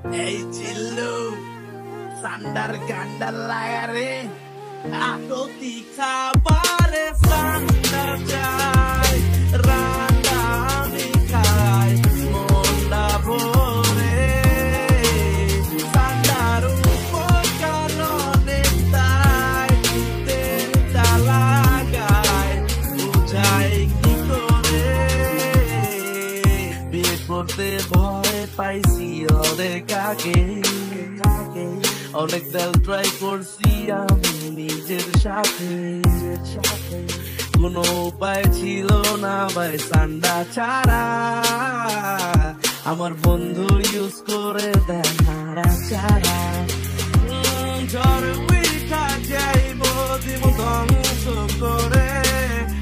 এই চিল্লু সান্ডার গান্ডার লাগারে আততি খাবারে সান্ডার চাই রান্না আমি খাই মনটা ভরে সান্ডার উপকরণে তাই তেলটা লাগায় বুঝাই কি করে বিয়ে করতে ভয় পাইছি অনেক আগে অনেক দিন ট্রাই করছি আমি নিজের সাথে কোনো উপায় ছিল না ভাই সান্ডা ছাড়া আমার বন্ধু ইউজ করে দেয় নাড়া ছাড়া ঝড় উইঠা যাইব দিব ধ্বংস করে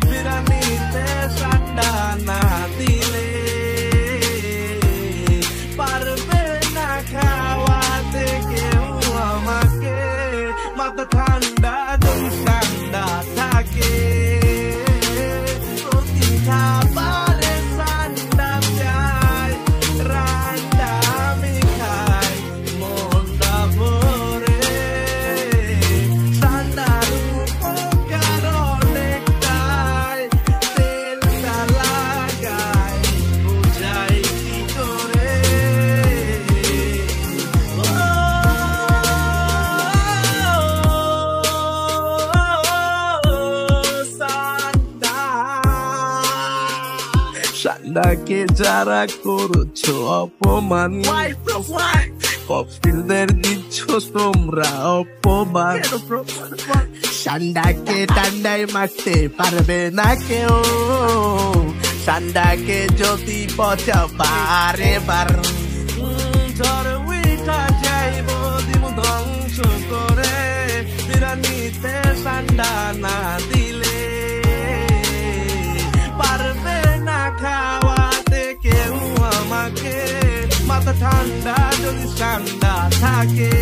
বিরানিতে সান্ডা না দিলে পারবে না খাওয়াতে কেউ আমাকে মাথা ঠান্ডা যদি ঠান্ডা থাকে প্রতি খাবারে সান্ডা চাই রান্না আমি খাই মনটা ভরে সান্ডার উপকার অনেকটাই তেলটা লাগাই বুঝাই কি করে সান্ডাকে যারা করছো অপমান কপিলদের দিচ্ছ তোমরা অপমান সান্ডাকে টান্ডায় মারতে পারবে না কেউ সান্ডাকে যদি পচা বারে বার ঝড় উইঠা যাইব দিব ধ্বংস করে বিরানিতে সান্ডা না দিলে পারবে না খাওয়াতে কেউ আমাকে মাথা ঠান্ডা যদি ঠান্ডা থাকে